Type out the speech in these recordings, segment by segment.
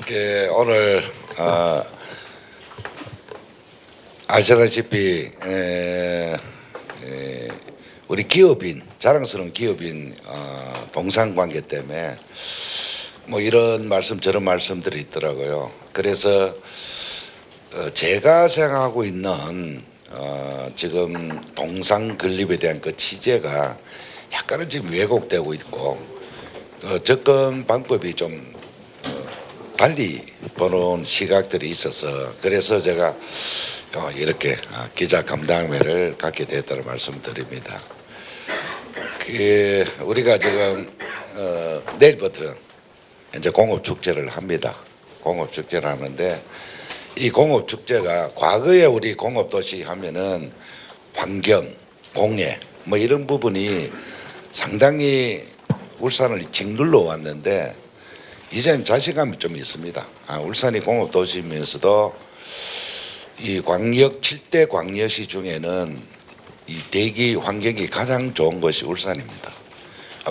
오늘 아시다시피 우리 기업인 자랑스러운 기업인 동상관계 때문에 뭐 이런 말씀 저런 말씀들이 있더라고요. 그래서 제가 생각하고 있는 지금 동상 건립에 대한 그 취재가 약간은 지금 왜곡되고 있고 접근 방법이 좀 달리 보는 시각들이 있어서 그래서 제가 이렇게 기자 간담회를 갖게 됐다는 말씀드립니다. 우리가 지금 내일부터 이제 공업축제를 합니다. 공업축제를 하는데 이 공업축제가 과거에 우리 공업도시 하면은 환경, 공예 뭐 이런 부분이 상당히 울산을 짓눌러 왔는데 이제는 자신감이 좀 있습니다. 울산이 공업도시면서도 이 광역 7대 광역시 중에는 이 대기 환경이 가장 좋은 것이 울산입니다.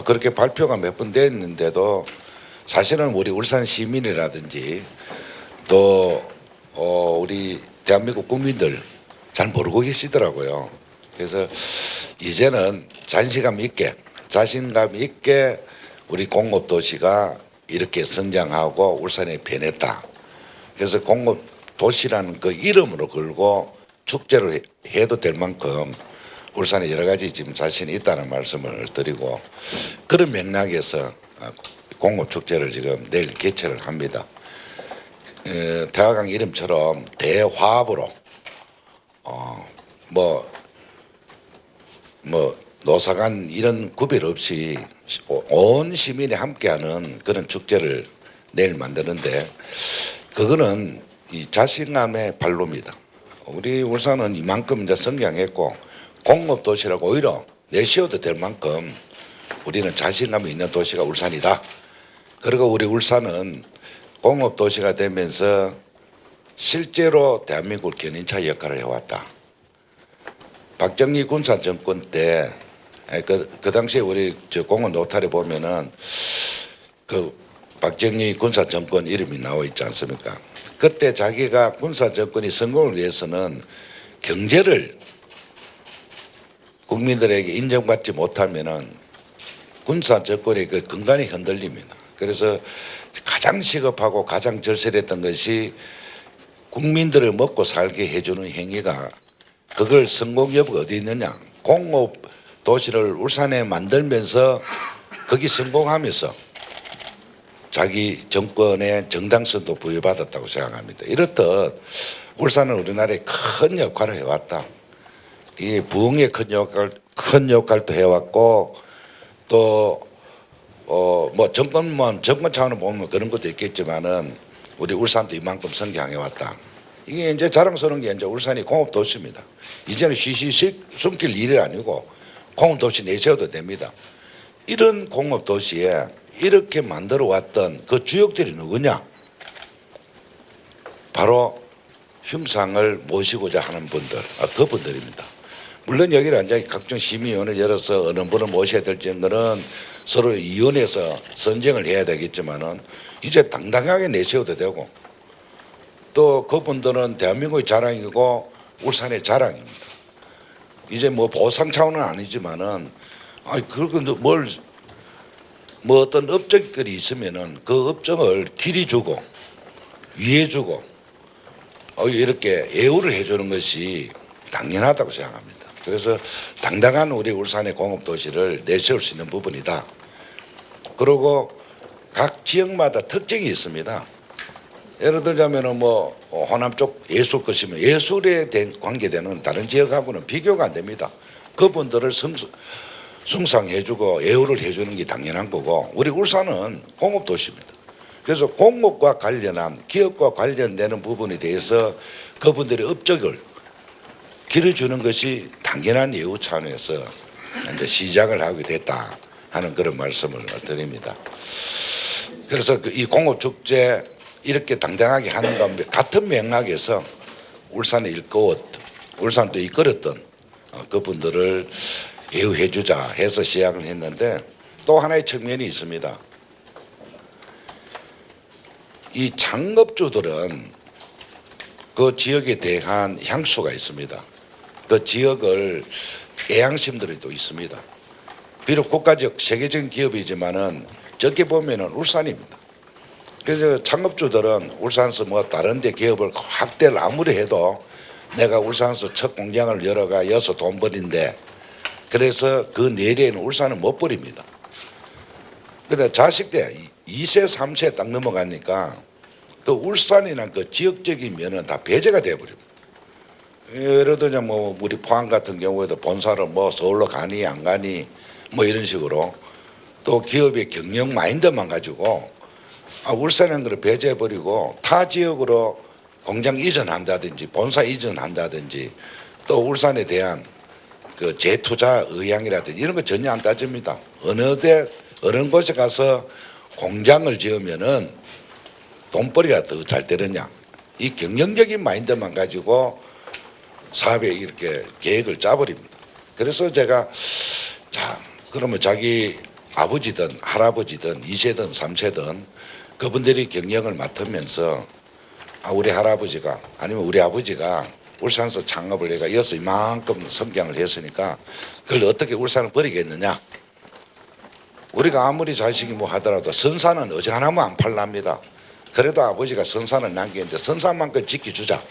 그렇게 발표가 몇 번 됐는데도 사실은 우리 울산 시민이라든지 또 우리 대한민국 국민들 잘 모르고 계시더라고요. 그래서 이제는 자신감 있게 우리 공업도시가 이렇게 성장하고 울산이 변했다. 그래서 공업도시라는 그 이름으로 걸고 축제를 해도 될 만큼 울산에 여러 가지 지금 자신이 있다는 말씀을 드리고 그런 맥락에서 공업축제를 지금 내일 개최를 합니다. 대화강 이름처럼 대화합으로 뭐 노사간 이런 구별 없이 온 시민이 함께하는 그런 축제를 내일 만드는데 그거는 이 자신감의 발로입니다. 우리 울산은 이만큼 이제 성장했고 공업도시라고 오히려 내세워도 될 만큼 우리는 자신감이 있는 도시가 울산이다. 그리고 우리 울산은 공업도시가 되면서 실제로 대한민국 견인차 역할을 해왔다. 박정희 군사 정권 때 그 당시에 우리 공원 노탈에 보면은 그 박정희 군사 정권 이름이 나와 있지 않습니까? 그때 자기가 군사 정권이 성공을 위해서는 경제를 국민들에게 인정받지 못하면은 군사 정권의 그 근간이 흔들립니다. 그래서 가장 시급하고 가장 절실했던 것이 국민들을 먹고 살게 해주는 행위가 그걸 성공 여부가 어디 있느냐? 공업 도시를 울산에 만들면서 거기 성공하면서 자기 정권의 정당성도 부여받았다고 생각합니다. 이렇듯 울산은 우리나라에 큰 역할을 해왔다. 이 부흥에 큰 역할도 해왔고 또 뭐 정권 차원을 보면 그런 것도 있겠지만은 우리 울산도 이만큼 성장해왔다. 이게 이제 자랑스러운 게 이제 울산이 공업도시입니다. 이제는 쉬쉬 숨길 일이 아니고 공업도시 내세워도 됩니다. 이런 공업도시에 이렇게 만들어 왔던 그 주역들이 누구냐? 바로 흉상을 모시고자 하는 분들, 그분들입니다. 물론 여기는 이제 각종 심의위원회를 열어서 어느 분을 모셔야 될지 거는 서로 위원회에서 선정을 해야 되겠지만은 이제 당당하게 내세워도 되고 또 그분들은 대한민국의 자랑이고 울산의 자랑입니다. 이제 뭐 보상 차원은 아니지만은 그리고 뭐 어떤 업적들이 있으면은 그 업적을 길이 주고 위해 주고 이렇게 예우를 해주는 것이 당연하다고 생각합니다. 그래서 당당한 우리 울산의 공업도시를 내세울 수 있는 부분이다. 그리고 각 지역마다 특징이 있습니다. 예를 들자면은 뭐 호남 쪽 예술 것이면 예술에 관계되는 다른 지역하고는 비교가 안 됩니다. 그분들을 숭상해주고 예우를 해주는 게 당연한 거고 우리 울산은 공업도시입니다. 그래서 공업과 관련한 기업과 관련되는 부분에 대해서 그분들의 업적을 길어주는 것이 당연한 예우 차원에서 이제 시작을 하게 됐다 하는 그런 말씀을 드립니다. 그래서 이 공업축제 이렇게 당당하게 하는 것 같은 맥락에서 울산을 울산도 이끌었던 그분들을 예우해 주자 해서 시작을 했는데 또 하나의 측면이 있습니다. 이 창업주들은 그 지역에 대한 향수가 있습니다. 그 지역을 애양심들이 또 있습니다. 비록 국가적 세계적인 기업이지만은 적게 보면은 울산입니다. 그래서 창업주들은 울산서 뭐 다른 데 기업을 확대를 아무리 해도 내가 울산서 첫 공장을 열어가 여서 돈 버린데 그래서 그 내리에는 울산은 못 버립니다. 근데 자식 때 2세 3세 딱 넘어가니까 그 울산이란 그 지역적인 면은 다 배제가 돼버립니다. 예를 들자면 뭐 우리 포항 같은 경우에도 본사를 뭐 서울로 가니 안 가니 뭐 이런 식으로 또 기업의 경영 마인드만 가지고 울산이라는 걸 배제해버리고 타 지역으로 공장 이전한다든지 본사 이전한다든지 또 울산에 대한 그 재투자 의향이라든지 이런 거 전혀 안 따집니다. 어느 곳에 가서 공장을 지으면은 돈벌이가 더 잘 되느냐 이 경영적인 마인드만 가지고 사업에 이렇게 계획을 짜버립니다. 그래서 제가 자 그러면 자기 아버지든 할아버지든 2세든 3세든 그분들이 경영을 맡으면서 우리 할아버지가 아니면 우리 아버지가 울산서 창업을 해가 여기서 이만큼 성장을 했으니까 그걸 어떻게 울산을 버리겠느냐. 우리가 아무리 자식이 뭐 하더라도 선산은 어지간하면 안 팔랍니다. 그래도 아버지가 선산을 남기는데 선산만큼 지켜주자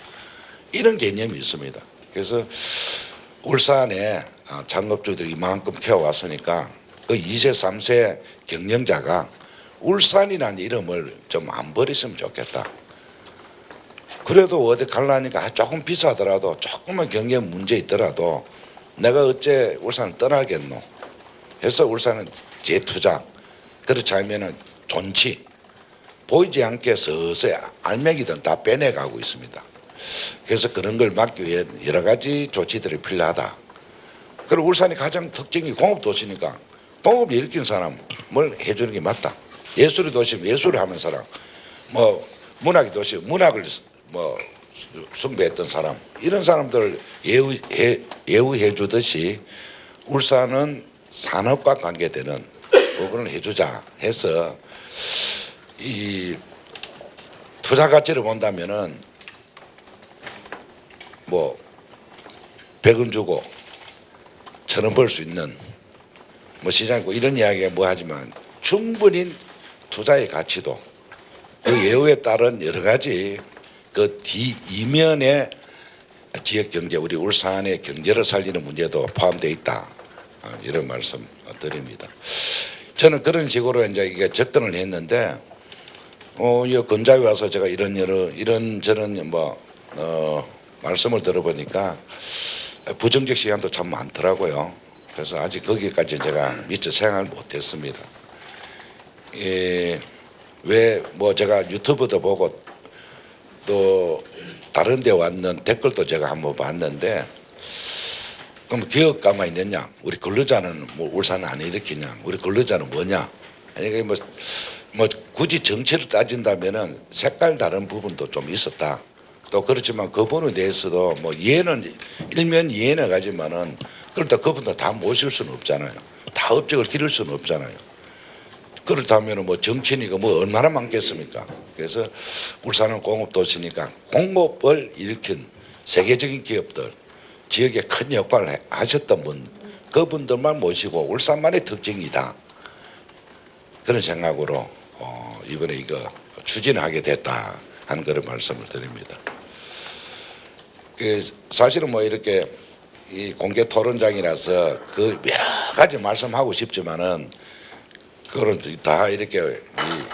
이런 개념이 있습니다. 그래서 울산에 창업주들이 이만큼 키워왔으니까 그 2세 3세 경영자가 울산이라는 이름을 좀 안 버렸으면 좋겠다. 그래도 어디 갈라니까 조금 비싸더라도 조금만 경영 문제 있더라도 내가 어째 울산을 떠나겠노 해서 울산은 재투자 그렇지 않으면 존치 보이지 않게 서서히 알맹이든 다 빼내가고 있습니다. 그래서 그런 걸 막기 위해 여러 가지 조치들이 필요하다. 그리고 울산이 가장 특징이 공업도시니까 공업을 일으킨 사람을 해주는 게 맞다. 예술의 도시면 예술을 하는 사람, 뭐 문학의 도시 문학을 뭐 숭배했던 사람 이런 사람들을 예우해 주듯이 울산은 산업과 관계되는 부분을 해주자 해서 이 투자 가치를 본다면은 뭐 100원 주고 1,000원 벌 수 있는 뭐 시장이고 이런 이야기가 뭐 하지만 충분히 투자의 가치도 그 예우에 따른 여러 가지 그 이면의 지역 경제 우리 울산의 경제를 살리는 문제도 포함되어 있다 이런 말씀 드립니다. 저는 그런 식으로 이제 이게 접근을 했는데 이 근자에 와서 제가 이런저런 말씀을 들어보니까 부정적 시간도 참 많더라고요. 그래서 아직 거기까지 제가 미처 생각을 못했습니다. 왜 뭐 제가 유튜브도 보고 또 다른 데 왔는 댓글도 제가 한번 봤는데 그럼 기업가만 있느냐 우리 근로자는 뭐 울산은 안 일으키냐 우리 근로자는 뭐냐 아니 뭐 굳이 정치를 따진다면은 색깔 다른 부분도 좀 있었다. 또 그렇지만 그 부분에 대해서도 뭐 이해는 일면 이해는 가지만은 그렇다 그분들 다 모실 수는 없잖아요. 다 업적을 기를 수는 없잖아요. 그렇다면 뭐 정치니까 뭐 얼마나 많겠습니까? 그래서 울산은 공업도시니까 공업을 일으킨 세계적인 기업들 지역에 큰 역할을 하셨던 분 그분들만 모시고 울산만의 특징이다. 그런 생각으로 이번에 이거 추진하게 됐다 하는 그런 말씀을 드립니다. 사실은 뭐 이렇게 이 공개 토론장이라서 그 여러 가지 말씀하고 싶지만은 그거는 다 이렇게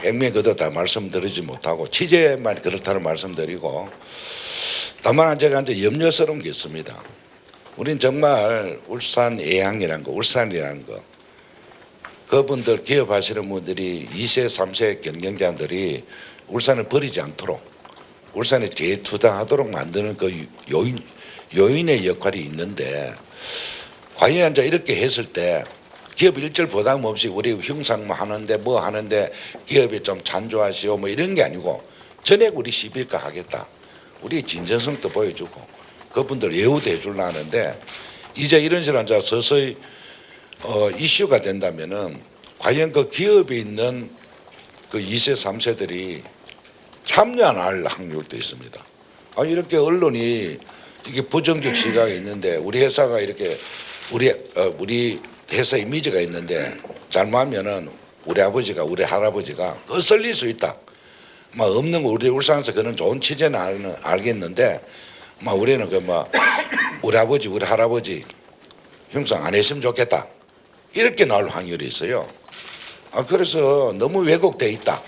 액면 그대로 다 말씀드리지 못하고 취재만 그렇다는 말씀드리고 다만 제가 이제 염려스러운 게 있습니다. 우린 정말 울산 애양이라는 거, 울산이라는 거, 그분들 기업하시는 분들이 2세, 3세 경영자들이 울산을 버리지 않도록 울산에 재투자하도록 만드는 그 요인의 역할이 있는데 과연 이제 이렇게 했을 때 기업 일절 부담 없이 우리 흉상 뭐 하는데 뭐 하는데 기업이 좀 찬조하시오 뭐 이런 게 아니고 전액 우리 시빌가 하겠다. 우리 진정성도 보여주고 그분들 예우도 해주려 하는데 이제 이런 식으로 이제 서서히 이슈가 된다면은 과연 그 기업에 있는 그 2세 3세들이 참여 안 할 확률도 있습니다. 이렇게 언론이 이게 부정적 시각이 있는데 우리 회사가 이렇게 우리 회사 이미지가 있는데 잘못하면은 우리 아버지가 우리 할아버지가 엇을릴 수 있다. 막 없는 거 우리 울산에서 그런 좋은 취재는 알겠는데 막 우리는 우리 아버지 우리 할아버지 흉상 안 했으면 좋겠다 이렇게 나올 확률이 있어요. 그래서 너무 왜곡돼 있다.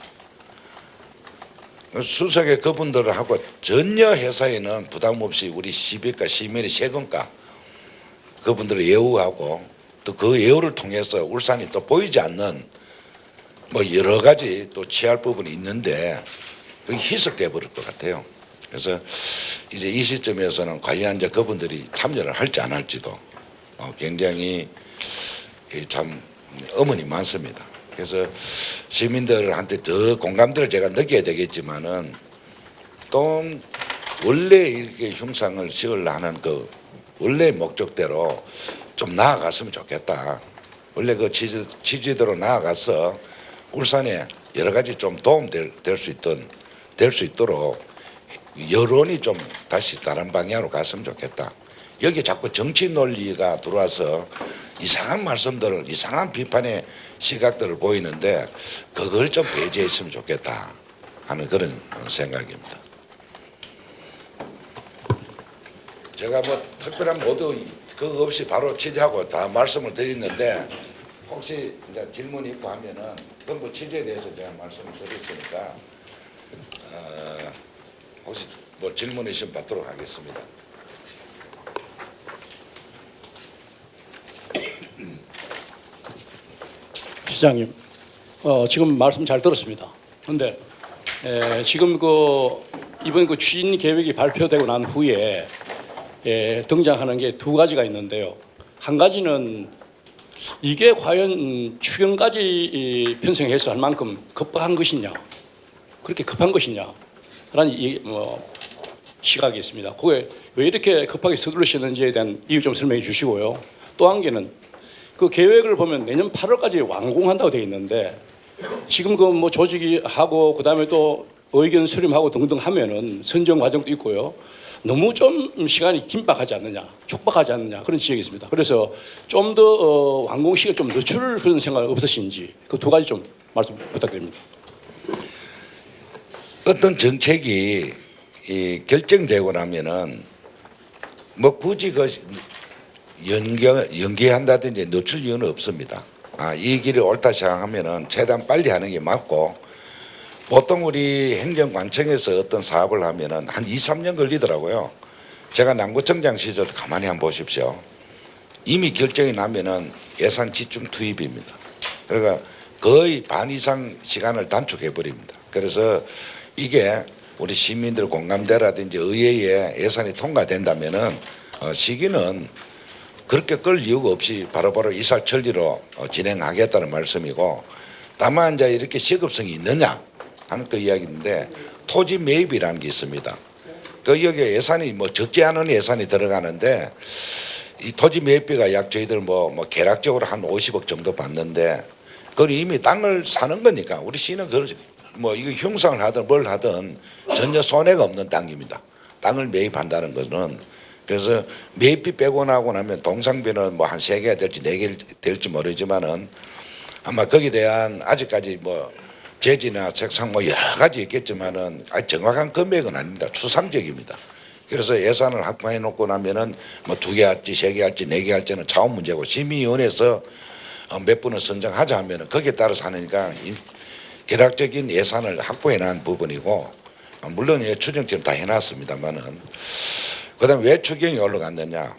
수석의 그분들하고 전혀 회사에는 부담 없이 우리 시비가 시민의 세금가 그분들을 예우하고 또 그 예우를 통해서 울산이 또 보이지 않는 여러 가지 또 취할 부분이 있는데 그게 희석돼 버릴 것 같아요. 그래서 이제 이 시점에서는 과연 이제 그분들이 참여를 할지 안 할지도 굉장히 참 의문이 많습니다. 그래서 시민들한테 더 공감대를 제가 느껴야 되겠지만은 또 원래 이렇게 흉상을 시으려 하는 그 원래 목적대로 좀 나아갔으면 좋겠다. 원래 그 취지대로 나아가서 울산에 여러 가지 좀 도움될 수 있도록 여론이 좀 다시 다른 방향으로 갔으면 좋겠다. 여기 자꾸 정치 논리가 들어와서 이상한 말씀들을 이상한 비판의 시각들을 보이는데 그걸 좀 배제했으면 좋겠다 하는 그런 생각입니다. 제가 특별한 모두 그거 없이 바로 취재하고 다 말씀을 드리는데 혹시 이제 질문이 있고 하면은 그건 취재에 대해서 제가 말씀을 드렸으니까 혹시 질문 있으면 받도록 하겠습니다. 시장님, 지금 말씀 잘 들었습니다. 그런데 지금 이번 추진 계획이 발표되고 난 후에 등장하는 게 두 가지가 있는데요. 한 가지는 이게 과연 추경까지 편성해서 할 만큼 급한 것이냐, 그렇게 급한 것이냐라는 시각이 있습니다. 그게 왜 이렇게 급하게 서두르셨는지에 대한 이유 좀 설명해 주시고요. 또 한 개는 그 계획을 보면 내년 8월까지 완공한다고 되어 있는데 지금 조직이 하고 그다음에 또 의견 수렴하고 등등 하면은 선정 과정도 있고요. 너무 좀 시간이 긴박하지 않느냐, 촉박하지 않느냐 그런 지적이 있습니다. 그래서 좀 더 완공 시기를 좀 늦출 그런 생각 없으신지 그 두 가지 좀 말씀 부탁드립니다. 어떤 정책이 결정되고 나면은 굳이 연기한다든지 늦출 이유는 없습니다. 이 길이 옳다 생각하면은 최대한 빨리 하는 게 맞고 보통 우리 행정관청에서 어떤 사업을 하면은 한 2, 3년 걸리더라고요. 제가 남구청장 시절 가만히 한번 보십시오. 이미 결정이 나면은 예산 지출 투입입니다. 그러니까 거의 반 이상 시간을 단축해 버립니다. 그래서 이게 우리 시민들 공감대라든지 의회에 예산이 통과된다면은 시기는 그렇게 끌 이유가 없이 바로바로 이살천리로 진행하겠다는 말씀이고 다만 이제 이렇게 시급성이 있느냐 하는 그 이야기인데 토지 매입이라는 게 있습니다. 여기에 예산이 적지 않은 예산이 들어가는데 이 토지 매입비가 약 저희들 계략적으로 한 50억 정도 받는데 그걸 이미 땅을 사는 거니까 우리 시는 이거 흉상을 하든 뭘 하든 전혀 손해가 없는 땅입니다. 땅을 매입한다는 것은 그래서 매입비 빼고 나고 나면 동상비는 한 3개가 될지 4개 될지 모르지만은 아마 거기에 대한 아직까지 제지나 책상 여러 가지 있겠지만은 정확한 금액은 아닙니다. 추상적입니다. 그래서 예산을 확보해 놓고 나면은 2개 할지 3개 할지 4개 할지는 차원 문제고 심의위원회에서 몇 분을 선정하자 하면은 거기에 따라서 하니까 계략적인 예산을 확보해 놓은 부분이고 물론 추정치를 다 해놨습니다만은 그다음 왜 추경이 올라갔느냐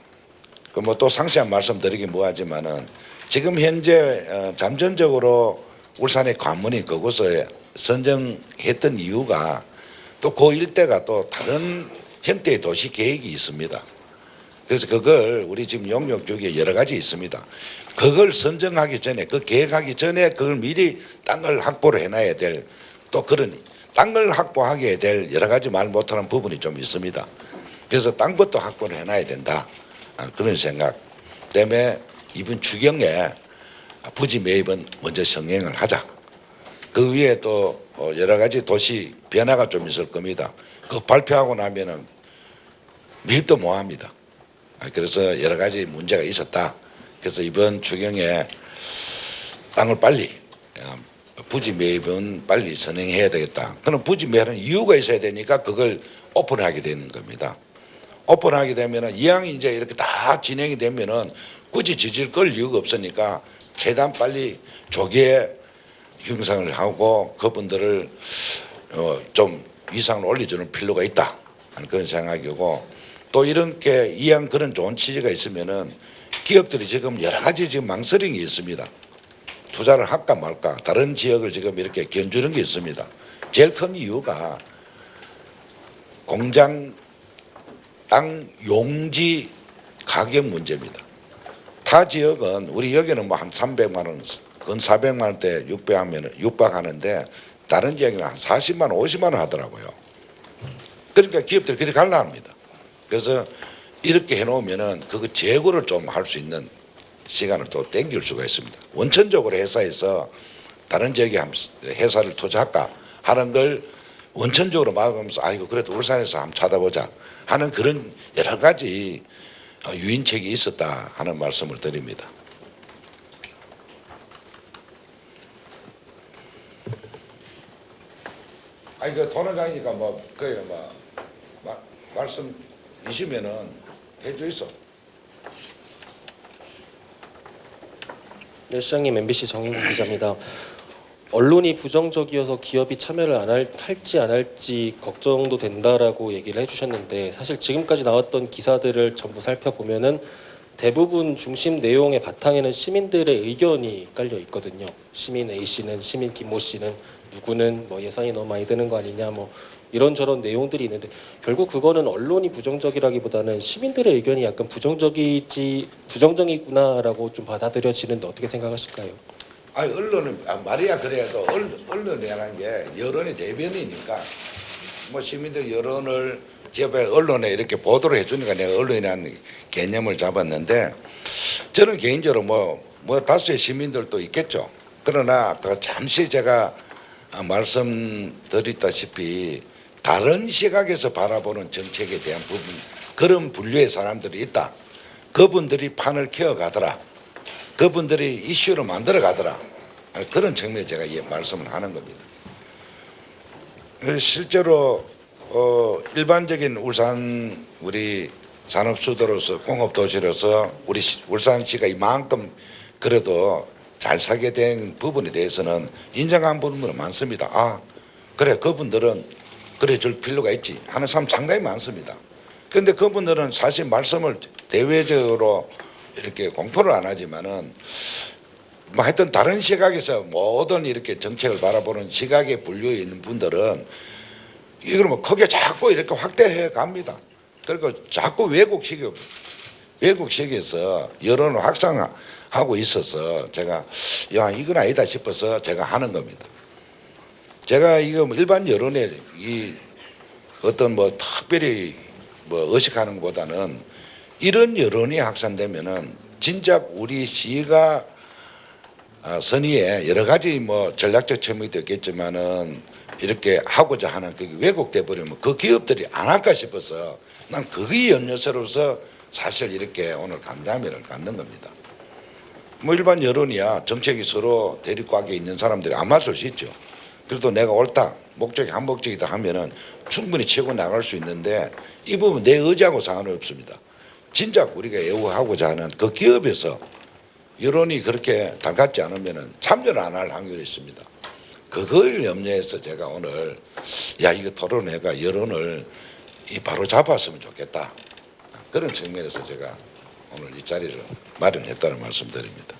또 상세한 말씀드리긴 뭐하지만은 지금 현재 잠정적으로 울산의 관문이 그곳에 선정했던 이유가 또 그 일대가 또 다른 형태의 도시 계획이 있습니다. 그래서 그걸 우리 지금 용역 쪽에 여러 가지 있습니다. 그걸 선정하기 전에 그 계획하기 전에 그걸 미리 땅을 확보를 해놔야 될 또 그런 땅을 확보하게 될 여러 가지 말 못하는 부분이 좀 있습니다. 그래서 땅부터 확보를 해놔야 된다. 그런 생각 때문에 이번 추경에 부지 매입은 먼저 성행을 하자. 그 위에 또 여러 가지 도시 변화가 좀 있을 겁니다. 그 발표하고 나면은 매입도 못 합니다. 그래서 여러 가지 문제가 있었다. 그래서 이번 추경에 땅을 빨리 부지 매입은 빨리 선행해야 되겠다. 그럼 부지 매입하는 이유가 있어야 되니까 그걸 오픈하게 되는 겁니다. 오픈하게 되면은 이왕 이제 이렇게 다 진행이 되면은 굳이 지질 걸 이유가 없으니까 최대한 빨리 조기에 형성을 하고 그분들을 좀 위상을 올려주는 필요가 있다 하는 그런 생각이고, 또 이렇게 이왕 그런 좋은 취지가 있으면은 기업들이 지금 여러 가지 지금 망설임이 있습니다. 투자를 할까 말까, 다른 지역을 지금 이렇게 견주는 게 있습니다. 제일 큰 이유가 공장 땅 용지 가격 문제입니다. 타 지역은 우리 여기는 뭐 한 300만 원, 건 400만 원대 육박하는데 다른 지역에는 한 40만 원, 50만 원 하더라고요. 그러니까 기업들이 그렇게 갈라 합니다. 그래서 이렇게 해놓으면은 그거 재고를 좀 할 수 있는 시간을 또 땡길 수가 있습니다. 원천적으로 회사에서 다른 지역에 회사를 투자할까 하는 걸 원천적으로 막으면서 아이고 그래도 울산에서 한번 찾아보자 하는 그런 여러 가지 유인책이 있었다 하는 말씀을 드립니다. 아니 그 돈을 뭐 그게 말씀 이시면은 해줘 있어. 네, 시장님 MBC 정인국 기자입니다. 언론이 부정적이어서 기업이 참여를 할지 안 할지 걱정도 된다라고 얘기를 해주셨는데, 사실 지금까지 나왔던 기사들을 전부 살펴보면은 대부분 중심 내용의 바탕에는 시민들의 의견이 깔려 있거든요. 시민 A 씨는, 시민 김모 씨는, 누구는 뭐 예산이 너무 많이 드는 거 아니냐, 뭐 이런저런 내용들이 있는데, 결국 그거는 언론이 부정적이라기보다는 시민들의 의견이 약간 부정적이구나라고 좀 받아들여지는데 어떻게 생각하실까요? 아니 언론은 말이야 그래도 언론이라는 게 여론의 대변이니까 뭐 시민들 여론을 제발 언론에 이렇게 보도를 해주니까 내가 언론이라는 개념을 잡았는데, 저는 개인적으로 뭐 다수의 시민들도 있겠죠. 그러나 그 잠시 제가 말씀드렸다시피 다른 시각에서 바라보는 정책에 대한 부분, 그런 분류의 사람들이 있다. 그분들이 판을 키워가더라. 그분들이 이슈로 만들어 가더라. 그런 측면에 제가 말씀을 하는 겁니다. 실제로 일반적인 울산 우리 산업수도로서 공업도시로서 우리 울산시가 이만큼 그래도 잘 살게 된 부분에 대해서는 인정한 부분은 많습니다. 아 그래 그분들은 그래 줄 필요가 있지 하는 사람 상당히 많습니다. 그런데 그분들은 사실 말씀을 대외적으로 이렇게 공표를 안 하지만은 뭐 하여튼 다른 시각에서 모든 이렇게 정책을 바라보는 시각에 분류해 있는 분들은 이걸 뭐 크게 자꾸 이렇게 확대해 갑니다. 그리고 자꾸 외국식에서 여론을 확산하고 있어서 제가 야 이건 아니다 싶어서 제가 하는 겁니다. 제가 이거 일반 여론에 이 어떤 뭐 특별히 뭐 의식하는 것보다는 이런 여론이 확산되면은 진짜 우리 시가 선의에 여러 가지 뭐 전략적 측면도 있겠지만은 이렇게 하고자 하는 그게 왜곡돼 버리면 그 기업들이 안 할까 싶어서 난 그게 염려스러워서 사실 이렇게 오늘 간담회를 갖는 겁니다. 뭐 일반 여론이야 정책이 서로 대립각에 있는 사람들이 안 맞을 수 있죠. 그래도 내가 옳다 목적이 한목적이다 하면은 충분히 치고 나갈 수 있는데 이 부분 내 의지하고 상관없습니다. 진짜 우리가 애호하고자 하는 그 기업에서 여론이 그렇게 달갑지 않으면 참여를 안 할 확률이 있습니다. 그걸 염려해서 제가 오늘 야 이거 토론회가 여론을 바로 잡았으면 좋겠다. 그런 측면에서 제가 오늘 이 자리를 마련했다는 말씀드립니다.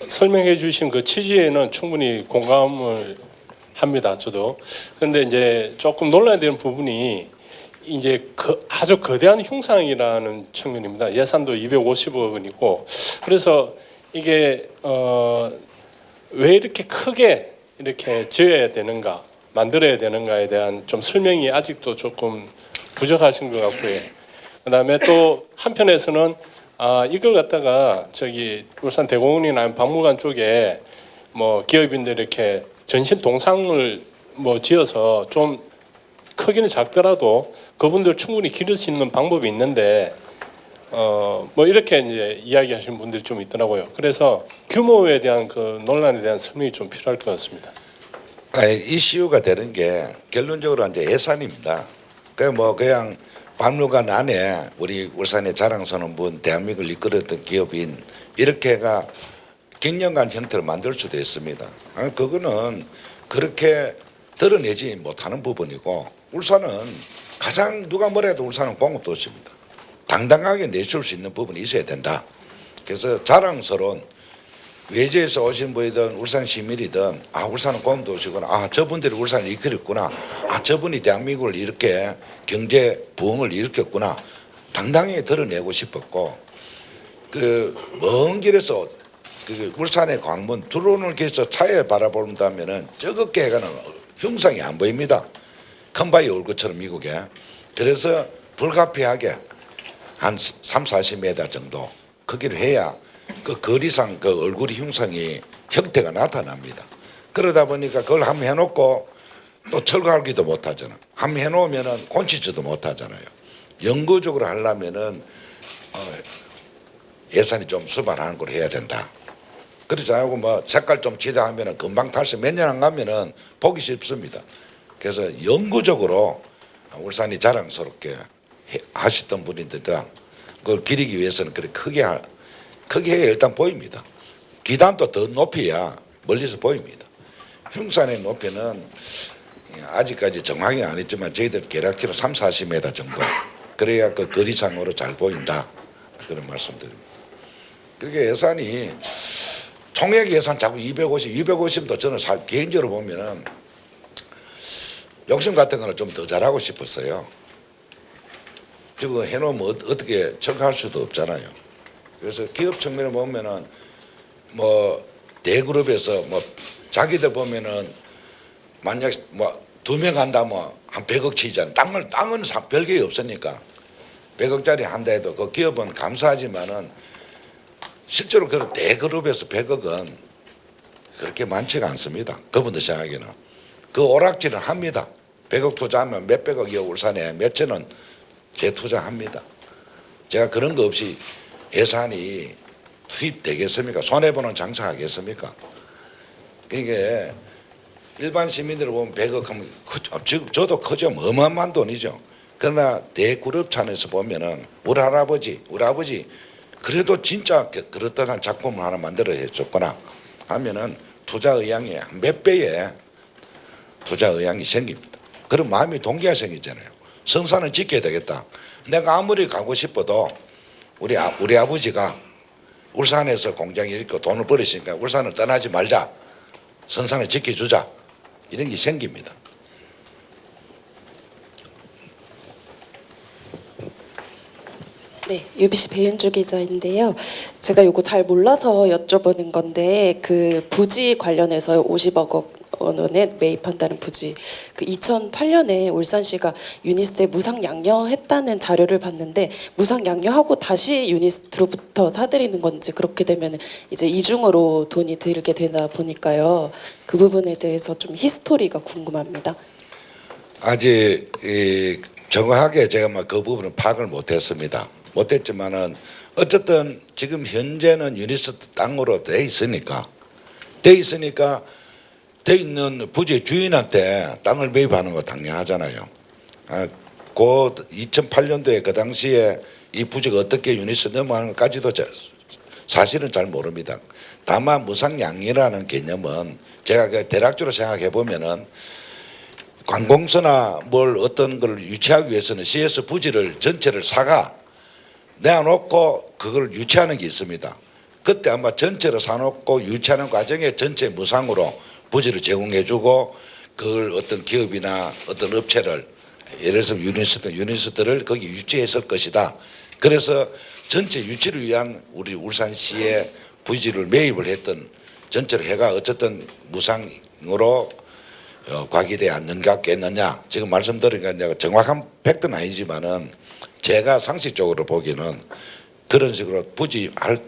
설명해 주신 그 취지에는 충분히 공감을 합니다. 저도. 그런데 이제 조금 논란이 되는 부분이 이제 아주 거대한 흉상이라는 측면입니다. 예산도 250억 원이고, 그래서 이게 왜 이렇게 크게 이렇게 지어야 되는가, 만들어야 되는가에 대한 좀 설명이 아직도 조금 부족하신 것 같고요. 그다음에 또 한편에서는 이걸 갖다가 저기 울산 대공원이나 박물관 쪽에 뭐 기업인들 이렇게 전신 동상을 뭐 지어서 좀 크기는 작더라도 그분들 충분히 기를 수 있는 방법이 있는데 뭐 이렇게 이제 이야기하시는 분들이 좀 있더라고요. 그래서 규모에 대한 그 논란에 대한 설명이 좀 필요할 것 같습니다. 이슈가 되는 게 결론적으로 이제 예산입니다. 그냥 박물관 안에 우리 울산의 자랑스러운 분, 대한민국을 이끌었던 기업인 이렇게가 갱년관 형태로 만들 수도 있습니다. 그거는 그렇게 드러내지 못하는 부분이고, 울산은 가장 누가 뭐래도 울산은 공업도시입니다. 당당하게 내줄 수 있는 부분이 있어야 된다. 그래서 자랑스러운 외지에서 오신 분이든 울산 시민이든 울산은 공업도시구나, 저분들이 울산을 이끌었구나, 저분이 대한민국을 이렇게 경제 부흥을 일으켰구나, 당당하게 드러내고 싶었고, 먼 길에서 울산의 광문 들어오는 길에서 차에 바라본다면은 저렇게 가는 형상이 안 보입니다. 큰 바위 얼굴처럼 미국에. 그래서 불가피하게 한 30-40m 정도 크기를 해야 그 거리상 그 얼굴이 형상이 형태가 나타납니다. 그러다 보니까 그걸 한번 해놓고 또 철거하기도 못하잖아. 한번 해놓으면은 곤치지도 못하잖아요. 영구적으로 하려면은 예산이 좀 수반하는 걸 해야 된다. 그렇지 않고 뭐 색깔 좀 지대하면은 금방 탈수 몇 년 안 가면은 보기 쉽습니다. 그래서 영구적으로 울산이 자랑스럽게 하셨던 분인데다 그걸 기리기 위해서는 그렇게 크게 해야 일단 보입니다. 기단도 더 높이야 멀리서 보입니다. 흉산의 높이는 아직까지 정확히 안 했지만 저희들 계략치로 30-40m 정도 그래야 그 거리상으로 잘 보인다 그런 말씀드립니다. 그게 예산이 총액 예산 자꾸 250도 저는 개인적으로 보면은 욕심 같은 거는 좀 더 잘하고 싶었어요. 저거 해놓으면 어떻게 철거할 수도 없잖아요. 그래서 기업 측면에 보면은 뭐 대그룹에서 뭐 자기들 보면은 만약 뭐 2명 한다 뭐 한 100억 치잖아요. 땅은 별게 없으니까 100억짜리 한다 해도 그 기업은 감사하지만은 실제로 그 대그룹에서 100억은 그렇게 많지가 않습니다. 그분들 생각에는 그 오락질은 합니다. 100억 투자하면 몇백억이요 울산에 몇천원 재투자합니다. 제가 그런 거 없이 예산이 투입되겠습니까? 손해보는 장사하겠습니까? 이게 일반 시민들을 보면 100억 하면 저도 크죠. 어마어마한 돈이죠. 그러나 대그룹 차원에서 보면은 우리 아버지 그래도 진짜 그럴듯한 작품을 하나 만들어 해줬거나 하면은 투자 의향이 몇 배의 투자 의향이 생깁니다. 그런 마음이 동기가 생기잖아요. 성산을 지켜야 되겠다. 내가 아무리 가고 싶어도 우리 아버지가 울산에서 공장 일으켜 돈을 벌으시니까 울산을 떠나지 말자. 성산을 지켜주자. 이런 게 생깁니다. 네, UBC 배윤주 기자인데요. 제가 이거 잘 몰라서 여쭤보는 건데 그 부지 관련해서 50억 원에 매입한다는 부지. 그 2008년에 울산시가 유니스트에 무상 양려했다는 자료를 봤는데 무상 양려하고 다시 유니스트로부터 사들이는 건지 그렇게 되면 이제 이중으로 돈이 들게 되다 보니까요. 그 부분에 대해서 좀 히스토리가 궁금합니다. 아직 정확하게 제가 그 부분은 파악을 못했습니다. 못했지만은 어쨌든 지금 현재는 유니스트 땅으로 돼 있으니까 돼 있는 부지 주인한테 땅을 매입하는 거 당연하잖아요. 그 2008년도에 그 당시에 이 부지가 어떻게 유니스트 넘어가는 것까지도 사실은 잘 모릅니다. 다만 무상양리라는 개념은 제가 대략적으로 생각해 보면은 관공서나 뭘 어떤 걸 유치하기 위해서는 CS 부지를 전체를 사가 내놓고 그걸 유치하는 게 있습니다. 그때 아마 전체를 사놓고 유치하는 과정에 전체 무상으로 부지를 제공해주고 그걸 어떤 기업이나 어떤 업체를 예를 들어서 유니스트를 거기 유치했을 것이다. 그래서 전체 유치를 위한 우리 울산시의 부지를 매입을 했던 전체를 해가 어쨌든 무상으로 과기되지 않는겠느냐. 지금 말씀드리니까 내가 정확한 팩트는 아니지만은 제가 상식적으로 보기에는 그런 식으로 부지할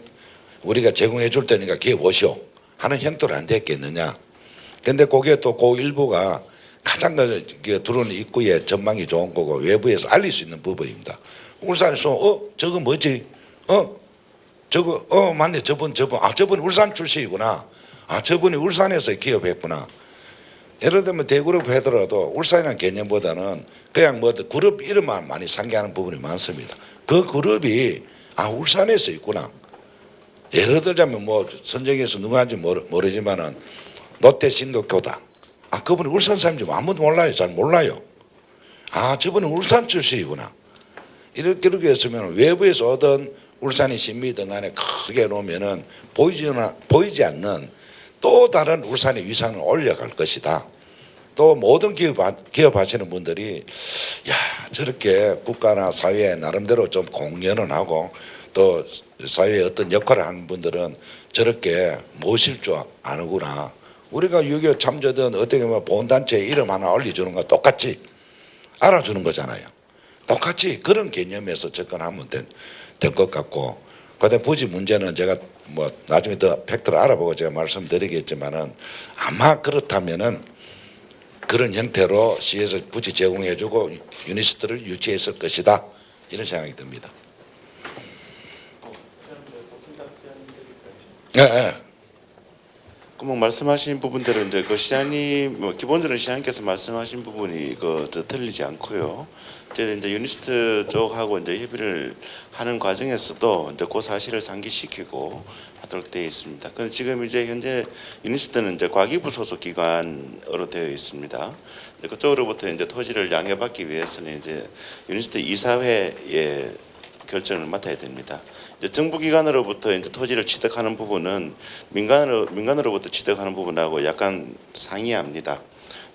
우리가 제공해 줄 테니까 기업 오시오 하는 형태로 안 됐겠느냐. 근데 그게 또 그 일부가 가장 들어오는 입구에 전망이 좋은 거고 외부에서 알릴 수 있는 부분입니다. 울산에서 저거 뭐지? 저거 맞네. 저분 저분 울산 출신이구나. 저분이 울산에서 기업했구나. 예를 들면 대그룹 하더라도 울산이라는 개념보다는 그냥 뭐 그룹 이름만 많이 상기하는 부분이 많습니다. 그 그룹이 울산에서 있구나. 예를 들자면 뭐 선정에서 누구한지 모르지만은 롯데신도교다. 그분이 울산 사람인지 아무도 몰라요. 잘 몰라요. 저분이 울산 출신이구나. 이렇게 했으면 외부에서 오던 울산이 신미등 안에 크게 놓으면은 보이지 않는 또 다른 울산의 위상을 올려갈 것이다. 또 모든 기업 하시는 분들이 저렇게 국가나 사회에 나름대로 좀 공헌을 하고 또 사회에 어떤 역할을 하는 분들은 저렇게 모실 줄 아는구나. 우리가 6.25 참저든 어떻게 보면 보훈단체 이름 하나 올려주는 거 똑같이 알아주는 거잖아요. 똑같이 그런 개념에서 접근하면 될 것 같고, 그다음 부지 문제는 제가 뭐 나중에 더 팩트를 알아보고 제가 말씀드리겠지만은 아마 그렇다면은 그런 형태로 시에서 부지 제공해주고 유니스트를 유치했을 것이다, 이런 생각이 듭니다. 네. 그럼 말씀하신 부분대로 이제 그 시장님 기본적으로 시장님께서 말씀하신 부분이 틀리지 않고요. 이제 유니스트 쪽하고 이제 협의를 하는 과정에서도 이제 그 사실을 상기시키고 하도록 되어 있습니다. 근데 지금 이제 현재 유니스트는 이제 과기부 소속 기관으로 되어 있습니다. 그쪽으로부터 이제 토지를 양해받기 위해서는 이제 유니스트 이사회의 결정을 맡아야 됩니다. 이제 정부기관으로부터 이제 토지를 취득하는 부분은 민간으로부터 취득하는 부분하고 약간 상이합니다.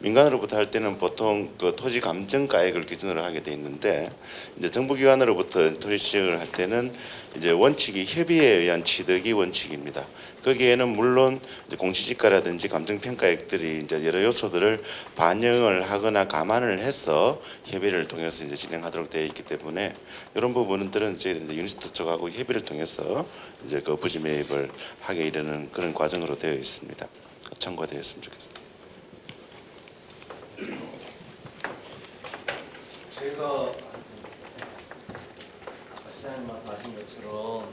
민간으로부터 할 때는 보통 그 토지 감정가액을 기준으로 하게 돼 있는데, 이제 정부기관으로부터 토지 취득을 할 때는 이제 원칙이 협의에 의한 취득이 원칙입니다. 거기에는 물론 이제 공시지가라든지 감정평가액들이 이제 여러 요소들을 반영을 하거나 감안을 해서 협의를 통해서 이제 진행하도록 되어 있기 때문에 이런 부분들은 이제 유니스트 쪽하고 협의를 통해서 이제 그 부지 매입을 하게 이르는 그런 과정으로 되어 있습니다. 참고되었으면 좋겠습니다. 제가 시장님 말씀하신 것처럼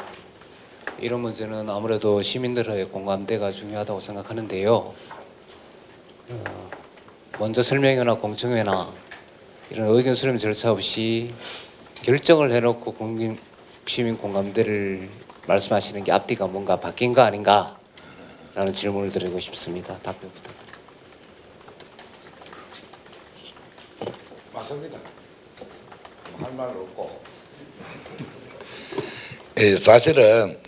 이런 문제는 아무래도 시민들의 공감대가 중요하다고 생각하는데요. 먼저 설명회나 공청회나 이런 의견 수렴 절차 없이 결정을 해놓고 시민 공감대를 말씀하시는 게 앞뒤가 뭔가 바뀐 거 아닌가라는 질문을 드리고 싶습니다. 답변 부탁드립니다. 맞습니다. 할 말 없고. 사실은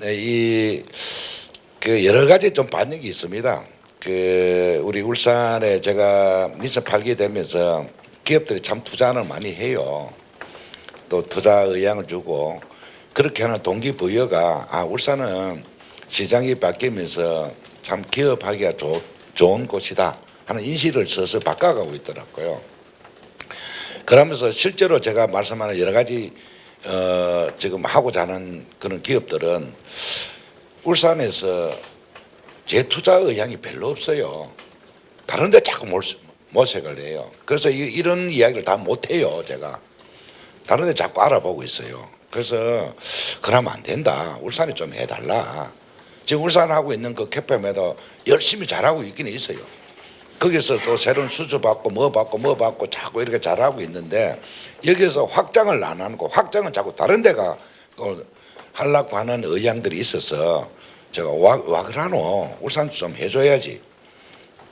그 여러 가지 좀 반영이 있습니다. 우리 울산에 제가 미처 팔게 되면서 기업들이 참 투자를 많이 해요. 또 투자 의향을 주고 그렇게 하는 동기부여가 울산은 시장이 바뀌면서 참 기업하기가 좋은 곳이다 하는 인식을 서서 바꿔가고 있더라고요. 그러면서 실제로 제가 말씀하는 여러 가지 지금 하고자 하는 그런 기업들은 울산에서 재투자 의향이 별로 없어요. 다른 데 자꾸 모색을 해요. 그래서 이런 이야기를 다 못해요. 제가 다른 데 자꾸 알아보고 있어요. 그래서 그러면 안 된다. 울산이 좀 해달라. 지금 울산 하고 있는 그 캐페매도 열심히 잘하고 있긴 있어요. 거기서 또 새로운 수주 받고 뭐 받고 자꾸 이렇게 잘하고 있는데 여기서 확장을 안 하고 확장은 자꾸 다른 데가 하려고 하는 의향들이 있어서 제가 와 그러노 울산 좀 해줘야지.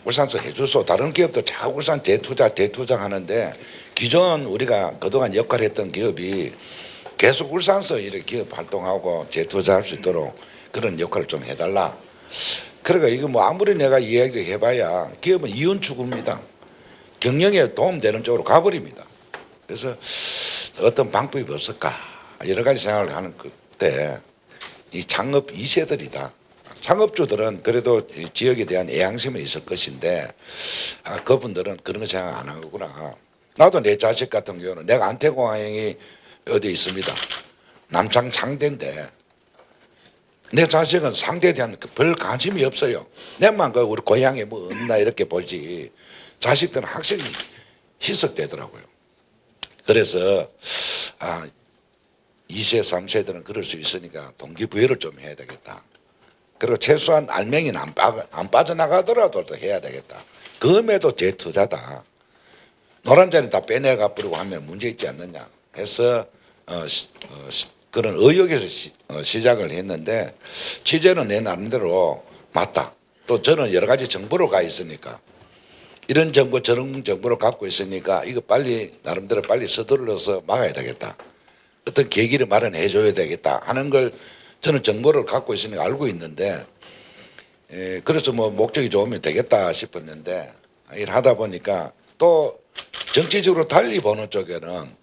울산서 해줘서 다른 기업들 자꾸 울산 대투자 하는데 기존 우리가 그동안 역할했던 기업이 계속 울산서 이렇게 기업 활동하고 재투자할 수 있도록 그런 역할을 좀 해달라. 그러니까 이거 뭐 아무리 내가 이야기를 해봐야 기업은 이윤 추구입니다. 경영에 도움되는 쪽으로 가버립니다. 그래서 어떤 방법이 없을까 여러 가지 생각을 하는 그때 이 창업 2세들이다. 창업주들은 그래도 지역에 대한 애향심이 있을 것인데 그분들은 그런 거 생각 안 하구나. 나도 내 자식 같은 경우는 내가 안태공항이 어디 있습니다. 남창 창대인데 내 자식은 상대에 대한 별 관심이 없어요. 내만 그 우리 고향에 뭐 없나 이렇게 보지. 자식들은 확실히 희석되더라고요. 그래서 2세, 3세들은 그럴 수 있으니까 동기부여를 좀 해야 되겠다. 그리고 최소한 알맹이는 안 빠져나가더라도 또 해야 되겠다. 금에도 제 투자다. 노란 자리 다 빼내가 버리고 하면 문제 있지 않느냐 해서 그런 의혹에서 시작을 했는데 취재는 내 나름대로 맞다. 또 저는 여러 가지 정보로 가 있으니까 이런 정보 저런 정보를 갖고 있으니까 이거 빨리 나름대로 빨리 서둘러서 막아야 되겠다. 어떤 계기를 마련해 줘야 되겠다 하는 걸 저는 정보를 갖고 있으니까 알고 있는데 그래서 뭐 목적이 좋으면 되겠다 싶었는데 일하다 보니까 또 정치적으로 달리 보는 쪽에는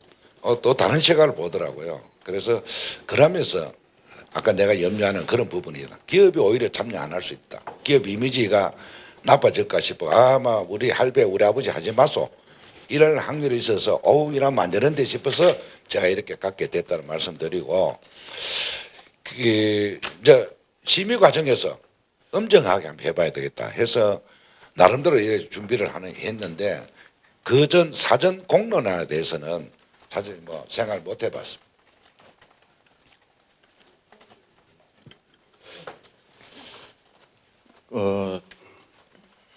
또 다른 시각을 보더라고요. 그래서 그러면서 아까 내가 염려하는 그런 부분이다. 기업이 오히려 참여 안 할 수 있다. 기업 이미지가 나빠질까 싶어. 아마 우리 할배 우리 아버지 하지 마소. 이럴 확률이 있어서 이러면 안 되는데 싶어서 제가 이렇게 갖게 됐다는 말씀드리고 이제 심의 과정에서 엄정하게 한번 해봐야 되겠다 해서 나름대로 이렇게 준비를 했는데 그 전 사전 공론화에 대해서는 사실 뭐 생각을 못 해봤습니다.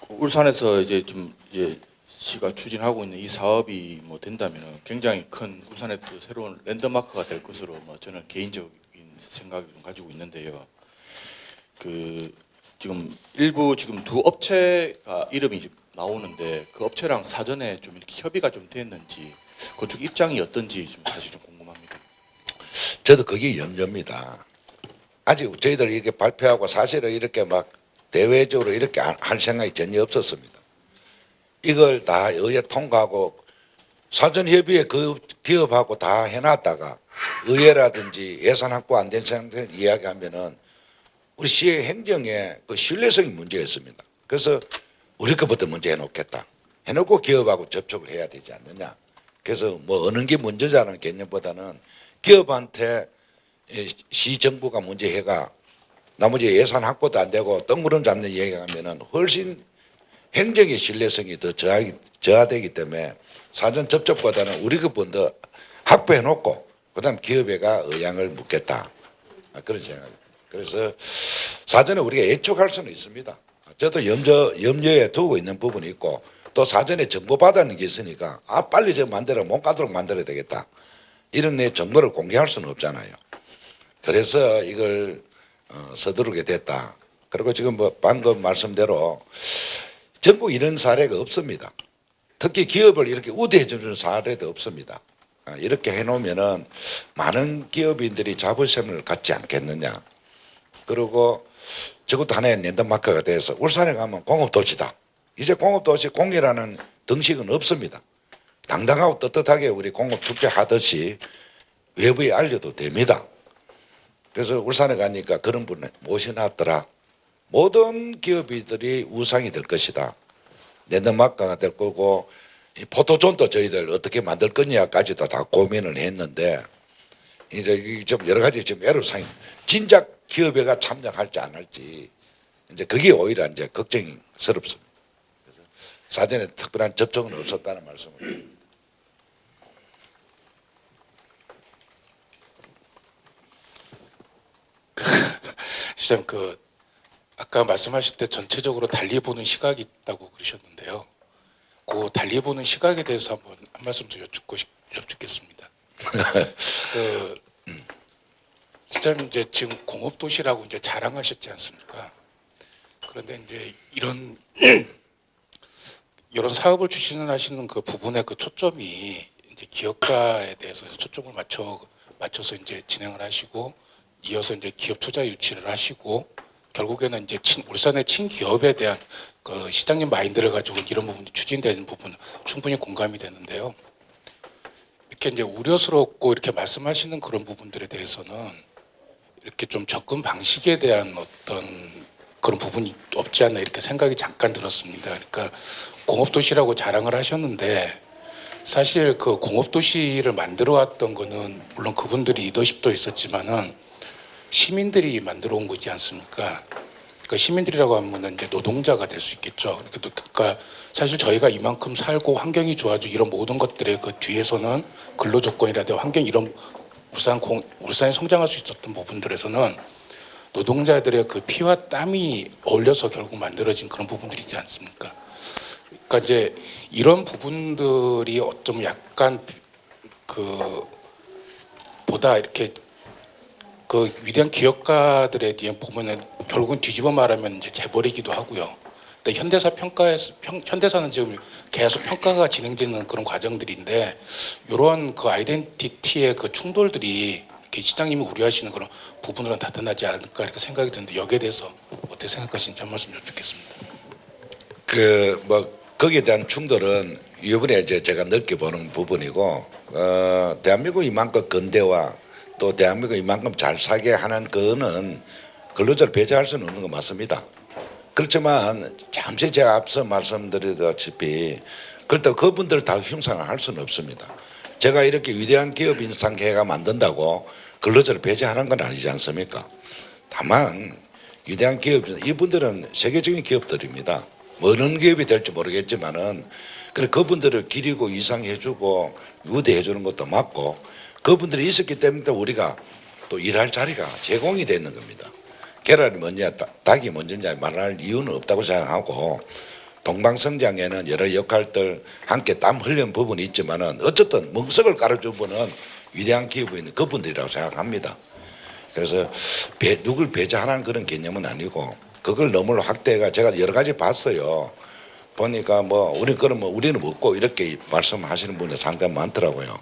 울산에서 이제 시가 추진하고 있는 이 사업이 뭐 된다면 굉장히 큰 울산의 또 새로운 랜드마크가 될 것으로 뭐 저는 개인적인 생각을 좀 가지고 있는데요. 지금 일부 두 업체가 이름이 나오는데 그 업체랑 사전에 좀 이렇게 협의가 좀 됐는지 그쪽 입장이 어떤지 좀 사실 좀 궁금합니다. 저도 그게 염려입니다. 아직 저희들 이렇게 발표하고 사실은 이렇게 막 대외적으로 이렇게 할 생각이 전혀 없었습니다. 이걸 다 의회 통과하고 사전 협의에 그 기업하고 다 해놨다가 의회라든지 예산 확보 안 된 상태 이야기하면은 우리 시의 행정에 그 신뢰성이 문제였습니다. 그래서 우리 것부터 먼저 해놓겠다. 해놓고 기업하고 접촉을 해야 되지 않느냐. 그래서 뭐 어느 게 먼저자라는 개념보다는 기업한테 시정부가 먼저 해가 나머지 예산 확보도 안 되고 뜬구름 잡는 얘기하면은 훨씬 행정의 신뢰성이 더 저하되기 때문에 사전 접촉보다는 우리 것부터 확보해놓고 그다음 기업에가 의향을 묻겠다. 그런 생각입니다. 그래서 사전에 우리가 예측할 수는 있습니다. 저도 염려에 두고 있는 부분이 있고 또 사전에 정보 받았는 게 있으니까 빨리 저 못 가도록 만들어야 되겠다. 이런 내 정보를 공개할 수는 없잖아요. 그래서 이걸 서두르게 됐다. 그리고 지금 뭐 방금 말씀대로 전국 이런 사례가 없습니다. 특히 기업을 이렇게 우대해 주는 사례도 없습니다. 이렇게 해놓으면은 많은 기업인들이 자부심을 갖지 않겠느냐. 그리고 저것도 하나의 랜드마크가 돼서 울산에 가면 공업도시다. 이제 공업도시 공이라는 등식은 없습니다. 당당하고 떳떳하게 우리 공업축제 하듯이 외부에 알려도 됩니다. 그래서 울산에 가니까 그런 분을 모셔놨더라. 모든 기업인들이 우상이 될 것이다. 랜드마크가 될 거고 포토존도 저희들 어떻게 만들 거냐까지도 다 고민을 했는데 이제 좀 여러 가지 지금 애로사항이 진작 기업에가 참여할지 안 할지 이제 그게 오히려 이제 걱정스럽습니다. 그래서 사전에 특별한 접촉은 없었다는 말씀을. 시장 아까 말씀하실 때 전체적으로 달리 보는 시각이 있다고 그러셨는데요. 그 달리 보는 시각에 대해서 한 말씀 좀 여쭙겠습니다. 시장님 이제 지금 공업도시라고 이제 자랑하셨지 않습니까? 그런데 이제 이런 사업을 추진하시는 그 부분의 그 초점이 이제 기업가에 대해서 초점을 맞춰서 이제 진행을 하시고 이어서 이제 기업 투자 유치를 하시고 결국에는 이제 울산의 친기업에 대한 그 시장님 마인드를 가지고 이런 부분이 추진되는 부분은 충분히 공감이 되는데요. 이렇게 이제 우려스럽고 이렇게 말씀하시는 그런 부분들에 대해서는 이렇게 좀 접근 방식에 대한 어떤 그런 부분이 없지 않나 이렇게 생각이 잠깐 들었습니다. 그러니까 공업도시라고 자랑을 하셨는데 사실 그 공업도시를 만들어 왔던 거는 물론 그분들이 리더십도 있었지만은 시민들이 만들어 온 거지 않습니까? 그 시민들이라고 하면 이제 노동자가 될 수 있겠죠. 그러니까 사실 저희가 이만큼 살고 환경이 좋아지고 이런 모든 것들의 그 뒤에서는 근로 조건이라든지 환경 이런 울산이 성장할 수 있었던 부분들에서는 노동자들의 그 피와 땀이 어울려서 결국 만들어진 그런 부분들이지 않습니까? 그러니까 이제 이런 부분들이 좀 약간 그 보다 이렇게 그 위대한 기업가들에 대해 보면은 결국은 뒤집어 말하면 이제 재벌이기도 하고요. 근데 현대사는 지금 계속 평가가 진행되는 그런 과정들인데 이러한 그 아이덴티티의 그 충돌들이 이렇게 시장님이 우려하시는 그런 부분으로는 나타나지 않을까 이렇게 생각이 드는데 여기에 대해서 어떻게 생각하시는지 한 말씀 좀 듣겠습니다. 그 뭐 거기에 대한 충돌은 이번에 이제 제가 느껴보는 부분이고 대한민국 이만큼 근대화 또 대한민국 이만큼 잘 살게 하는 그거는 근로자를 배제할 수는 없는 거 맞습니다. 그렇지만 잠시 제가 앞서 말씀드렸다시피 그렇다고 그분들을 다 흉상을 할 수는 없습니다. 제가 이렇게 위대한 기업 인상회가 만든다고 근로자를 배제하는 건 아니지 않습니까? 다만 위대한 기업 이분들은 세계적인 기업들입니다. 어느 기업이 될지 모르겠지만은 그래 그분들을 기리고 이상해주고 우대해주는 것도 맞고 그분들이 있었기 때문에 우리가 또 일할 자리가 제공이 되는 겁니다. 계란이 먼저 닭이 먼저인지 말할 이유는 없다고 생각하고 동방성장에는 여러 역할들 함께 땀 흘린 부분이 있지만은 어쨌든 멍석을 깔아준 분은 위대한 기업에 있는 그분들이라고 생각합니다. 그래서 누굴 배제하는 그런 개념은 아니고 그걸 너무 확대가 제가 여러 가지 봤어요. 보니까 뭐 우리는 없고 이렇게 말씀하시는 분들 상당히 많더라고요.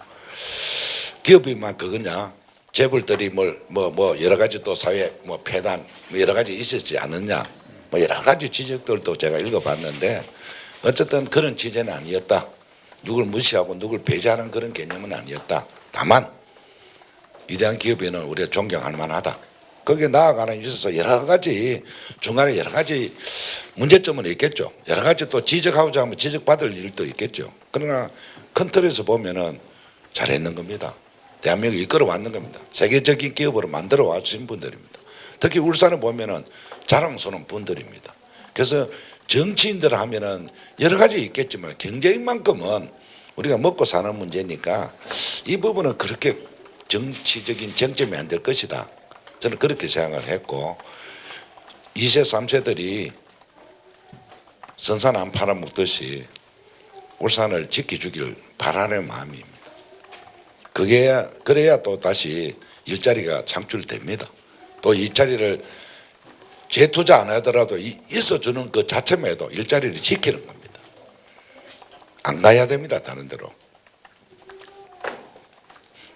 기업이만 그거냐? 재벌들이 뭐 여러 가지 또 사회 뭐 폐단 뭐 여러 가지 있었지 않느냐? 뭐 여러 가지 지적들도 제가 읽어봤는데 어쨌든 그런 취재는 아니었다. 누굴 무시하고 누굴 배제하는 그런 개념은 아니었다. 다만 위대한 기업에는 우리가 존경할 만하다. 거기에 나아가는 있어서 여러 가지 중간에 여러 가지 문제점은 있겠죠. 여러 가지 또 지적하고자 하면 지적받을 일도 있겠죠. 그러나 큰 틀에서 보면은 잘했는 겁니다. 대한민국을 이끌어 왔는 겁니다. 세계적인 기업으로 만들어 와주신 분들입니다. 특히 울산을 보면은 자랑스러운 분들입니다. 그래서 정치인들 하면은 여러 가지 있겠지만 경제인만큼은 우리가 먹고 사는 문제니까 이 부분은 그렇게 정치적인 쟁점이 안 될 것이다. 저는 그렇게 생각을 했고 2세 3세들이 선산 안 팔아먹듯이 울산을 지켜주길 바라는 마음입니다. 그래야 또 다시 일자리가 창출됩니다. 또 일자리를 재투자 안 하더라도 있어주는 그 자체만 해도 일자리를 지키는 겁니다. 안 가야 됩니다. 다른 데로.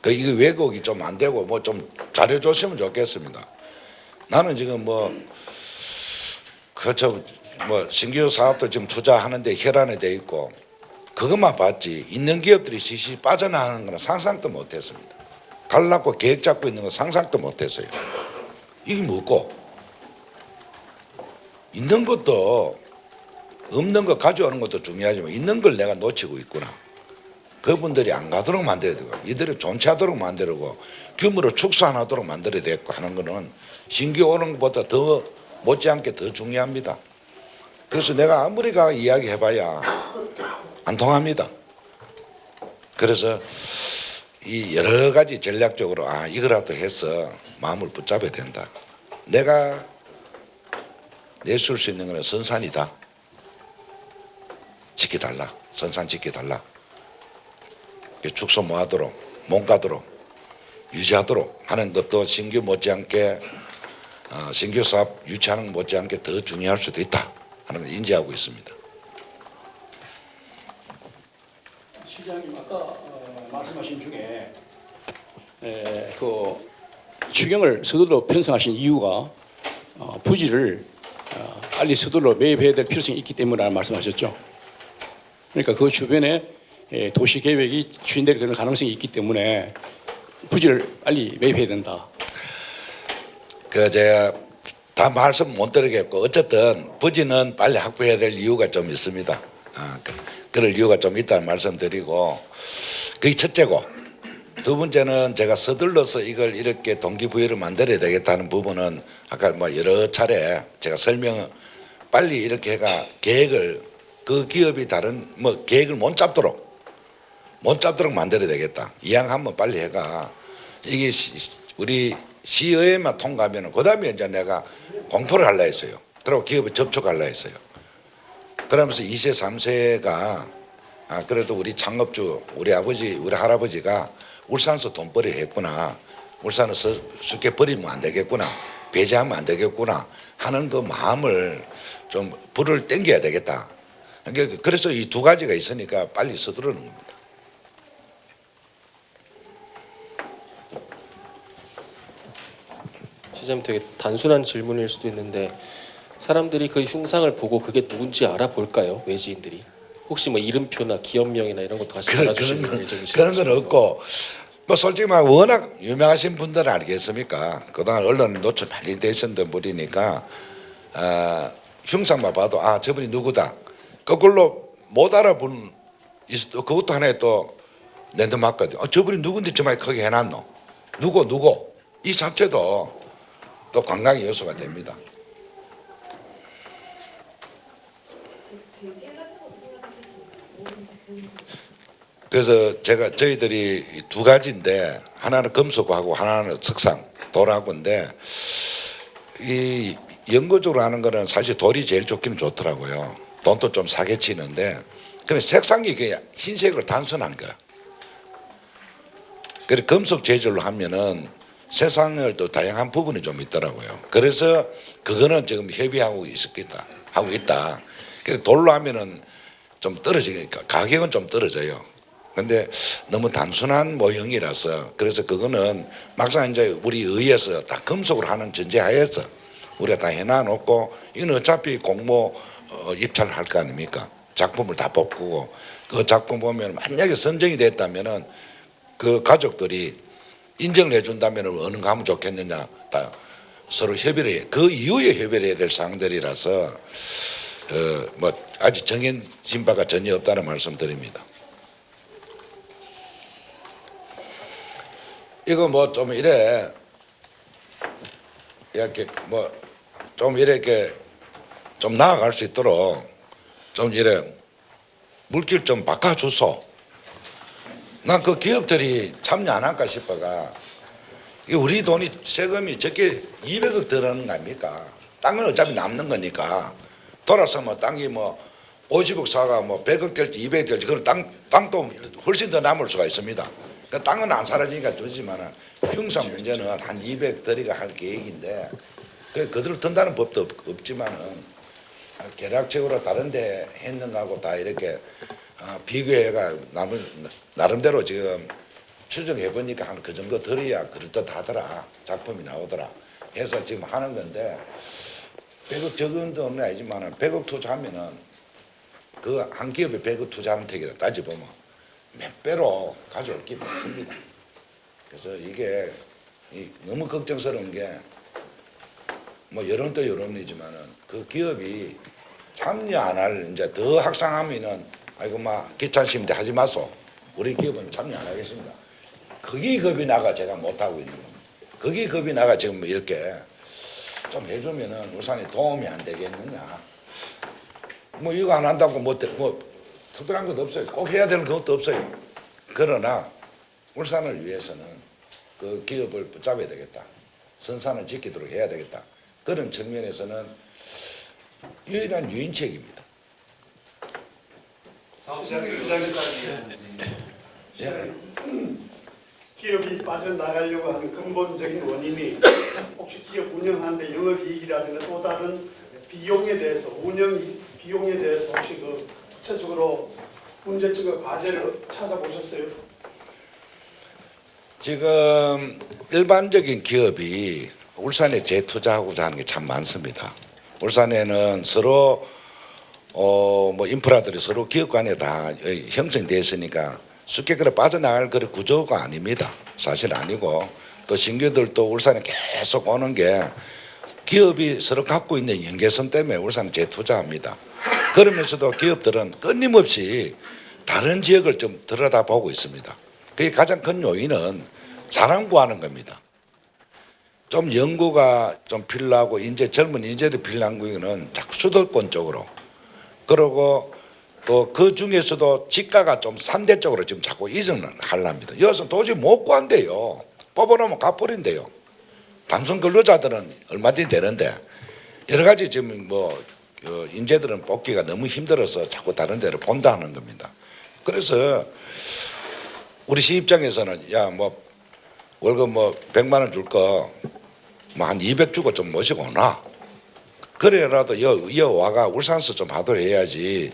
이거 왜곡이 좀 안 되고 뭐 좀 잘해줬으면 좋겠습니다. 나는 지금 그렇죠. 신규 사업도 지금 투자하는데 혈안에 돼 있고 그것만 봤지 있는 기업들이 시시 빠져나가는 건 상상도 못했습니다. 갈라고 계획 잡고 있는 건 상상도 못했어요. 이게 뭐고 있는 것도 없는 거 가져오는 것도 중요하지만 있는 걸 내가 놓치고 있구나. 그분들이 안 가도록 만들어야 되고 이들이 존치하도록 만들고 규모를 축소하도록 만들어야 되고 하는 거는 신규 오는 것보다 더 못지않게 더 중요합니다. 그래서 내가 아무리 이야기해봐야 안 통합니다. 그래서 이 여러 가지 전략적으로 이거라도 해서 마음을 붙잡아야 된다. 내가 내줄 수 있는 것은 선산이다. 지켜달라. 선산 지켜달라. 축소 뭐하도록 몸가도록 유지하도록 하는 것도 신규 못지않게 신규 사업 유치하는 것 못지않게 더 중요할 수도 있다 하는 걸 인지하고 있습니다. 시장님 아까 말씀하신 중에 그 추경을 서둘러 편성하신 이유가 부지를 빨리 서둘러 매입해야 될 필요성이 있기 때문이라는 말씀하셨죠. 그러니까 그 주변에 도시 계획이 추진될 그런 가능성이 있기 때문에 부지를 빨리 매입해야 된다. 제가 다 말씀 못 드리겠고 어쨌든 부지는 빨리 확보해야 될 이유가 좀 있습니다. 그럴 이유가 좀 있다는 말씀드리고 그게 첫째고 두 번째는 제가 서둘러서 이걸 이렇게 동기부여를 만들어야 되겠다는 부분은 아까 뭐 여러 차례 제가 빨리 이렇게 해가 계획을 그 기업이 다른 뭐 계획을 못 잡도록 만들어야 되겠다. 이왕하면 빨리 해가 이게 우리 시의회만 통과하면 그다음에 이제 내가 공포를 하려 했어요. 그리고 기업에 접촉하려 했어요. 그러면서 2세 3세가 그래도 우리 창업주 우리 아버지 우리 할아버지가 울산서 돈벌이 했구나. 울산을 쉽게 버리면 안 되겠구나. 배제하면 안 되겠구나 하는 그 마음을 좀 불을 땡겨야 되겠다. 그래서 이 두 가지가 있으니까 빨리 서두르는 겁니다. 시장님 되게 단순한 질문일 수도 있는데 사람들이 그 흉상을 보고 그게 누군지 알아볼까요? 외지인들이 혹시 뭐 이름표나 기업명이나 이런 것도 같이 알아주시는 예정이신가요? 그런 건 없고 뭐 솔직히 말 워낙 유명하신 분들은 알겠습니까? 그동안 언론에 노출 많이 되셨던 분이니까 흉상만 봐도 저분이 누구다. 그걸로 못 알아본 그것도 하나의 또 랜드마크거든. 저분이 누군데 저만이 크게 해놨노? 누구? 이 자체도 또 관광의 요소가 됩니다. 그래서 저희들이 두 가지인데 하나는 금속하고 하나는 석상 돌하고인데 이 연구적으로 하는 거는 사실 돌이 제일 좋기는 좋더라고요. 돈도 좀 사게 치는데 그냥 색상이 흰색으로 단순한 거야. 그리고 금속 재질로 하면은 세상을 또 다양한 부분이 좀 있더라고요. 그래서 그거는 지금 협의하고 있다. 그래서 돌로 하면은 좀 떨어지니까 가격은 좀 떨어져요. 근데 너무 단순한 모형이라서 그래서 그거는 막상 이제 우리 의회에서 다 금속으로 하는 전제하에서 우리가 다 해놔놓고 이건 어차피 공모 입찰할 거 아닙니까? 작품을 다 뽑고 그 작품 보면 만약에 선정이 됐다면은 그 가족들이 인정을 해준다면 어느 거 하면 좋겠느냐 다 서로 협의를 해. 그 이후에 협의를 해야 될 사항들이라서 뭐 아직 정해진 바가 전혀 없다는 말씀드립니다. 이거 뭐 좀 이렇게 뭐 좀 이렇게 좀 나아갈 수 있도록 좀 이래 물길 좀 바꿔줘서 난 그 기업들이 참여 안 할까 싶어가 우리 돈이 세금이 적게 200억 들어가는 거 아닙니까? 땅은 어차피 남는 거니까 돌아서 뭐 땅이 뭐 50억 사가 뭐 100억 될지 200억 될지 그런 땅도 훨씬 더 남을 수가 있습니다. 그 땅은 안 사라지니까 좋지만 흉상 문제는 한 200 들이가 할 계획인데 그들을 든다는 법도 없지만은 계략적으로 다른데 했는가하고 다 이렇게 비교해가 나름대로 지금 추정해 보니까 한 그 정도 들어야 그렇듯 하더라. 작품이 나오더라. 해서 지금 하는 건데 100억 적은 돈은 아니지만 100억 투자하면은 그 한 기업에 100억 투자하는 택이라 따져보면 몇 배로 가져올 게 많습니다. 그래서 이게 너무 걱정스러운 게 뭐 여론도 여론이지만은 그 기업이 참여 안 할 이제 더 확산하면은 아이고 막 귀찮으신데 하지 마소. 우리 기업은 참여 안 하겠습니다. 그게 겁이 나가 제가 못 하고 있는 겁니다. 그게 겁이 나가 지금 이렇게 좀 해주면은 울산에 도움이 안 되겠느냐. 뭐 이거 안 한다고 뭐 특별한 것도 없어요. 꼭 해야 되는 것도 없어요. 그러나 울산을 위해서는 그 기업을 붙잡아야 되겠다. 선산을 지키도록 해야 되겠다. 그런 측면에서는 유일한 유인책입니다. 기업이 빠져나가려고 하는 근본적인 원인이 혹시 기업 운영하는데 영업이익이라든가 또 다른 비용에 대해서 비용에 대해서 혹시 그 구체적으로 문제점과 과제를 찾아보셨어요? 지금 일반적인 기업이 울산에 재투자하고자 하는 게 참 많습니다. 울산에는 서로 뭐 인프라들이 서로 기업 간에 다 형성되어 있으니까 쉽게 그래 빠져나갈 그런 구조가 아닙니다. 사실 아니고 또 신규들도 울산에 계속 오는 게 기업이 서로 갖고 있는 연계선 때문에 울산에 재투자합니다. 그러면서도 기업들은 끊임없이 다른 지역을 좀 들여다보고 있습니다. 그게 가장 큰 요인은 사람 구하는 겁니다. 좀 연구가 좀 필요하고 이제 젊은 인재들이 필요한 거는 자꾸 수도권 쪽으로, 그리고 또 그 중에서도 지가가 좀 산대 쪽으로 지금 자꾸 이전을 하려합니다. 여기서 도저히 못 구한대요. 뽑아놓으면 갚버린대요. 단순 근로자들은 얼마든지 되는데 여러 가지 지금 뭐 인재들은 뽑기가 너무 힘들어서 자꾸 다른 데로 본다 하는 겁니다. 그래서 우리 시 입장에서는 야 뭐 월급 뭐 100만 원 줄 거 뭐 한 200 주고 좀 모시고 오나, 그래라도 여 와가 울산서 좀 하도록 해야지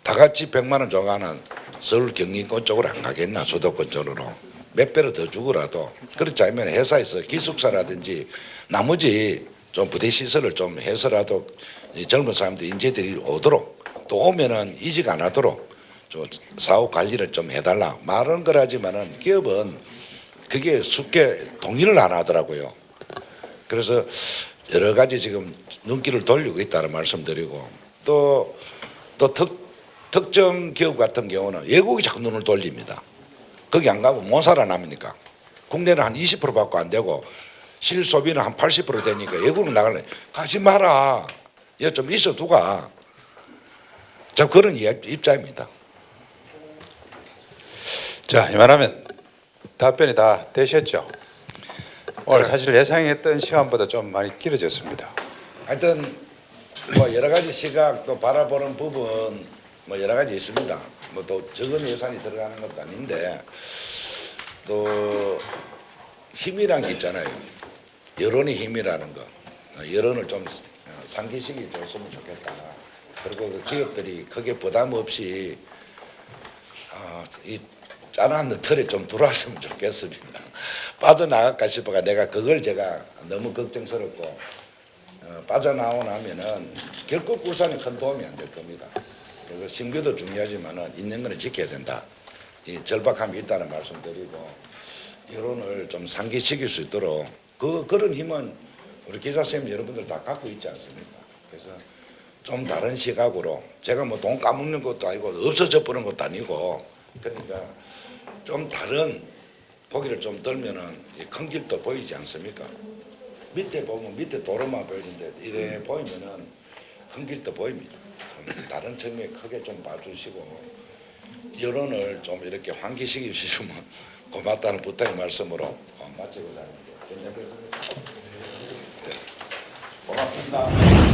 다 같이 100만 원 줘가는 서울 경기권 쪽으로 안 가겠나, 수도권 쪽으로 몇 배로 더 주고라도. 그렇지 않으면 회사에서 기숙사라든지 나머지 좀 부대 시설을 좀 해서라도 이 젊은 사람들 인재들이 오도록, 또 오면은 이직 안 하도록 좀 사업 관리를 좀 해달라 말은 그러지만은 기업은 그게 쉽게 동의를 안 하더라고요. 그래서 여러 가지 지금 눈길을 돌리고 있다는 말씀드리고, 또 특정 기업 같은 경우는 외국이 자꾸 눈을 돌립니다. 거기 안 가면 못 살아남으니까. 국내는 한 20% 받고 안 되고 실소비는 한 80% 되니까 외국으로 나갈래. 가지 마라. 여기 좀 있어 두가. 자, 그런 입장입니다. 자, 이만하면 답변이 다 되셨죠? 오늘 사실 예상했던 시간보다 좀 많이 길어졌습니다. 하여튼 뭐 여러 가지 시각 또 바라보는 부분 뭐 여러 가지 있습니다. 뭐 또 적은 예산이 들어가는 것도 아닌데 또 힘이란 게 있잖아요. 여론의 힘이라는 거. 여론을 좀 상기시키 줬으면 좋겠다. 그리고 그 기업들이 크게 부담 없이 이 짜놨는 틀에 좀 들어왔으면 좋겠습니다. 빠져나갈까 싶어가 내가 그걸 제가 너무 걱정스럽고 빠져나오고 나면은 결코 울산에 큰 도움이 안 될 겁니다. 그래서 신규도 중요하지만은 있는 거는 지켜야 된다. 이 절박함이 있다는 말씀드리고 여론을 좀 상기시킬 수 있도록 그런 힘은 우리 기자 선생님 여러분들 다 갖고 있지 않습니까? 그래서 좀 다른 시각으로 제가 뭐 돈 까먹는 것도 아니고 없어져 버리는 것도 아니고 그러니까 좀 다른 고기를 좀 들면은 큰 길도 보이지 않습니까? 밑에 보면 밑에 도로만 보이는데 이래 보이면은 큰 길도 보입니다. 좀 다른 측면에 크게 좀 봐주시고 여론을 좀 이렇게 환기시켜 주시면 고맙다는 부탁의 말씀으로 마치고자 합니다. 고맙습니다.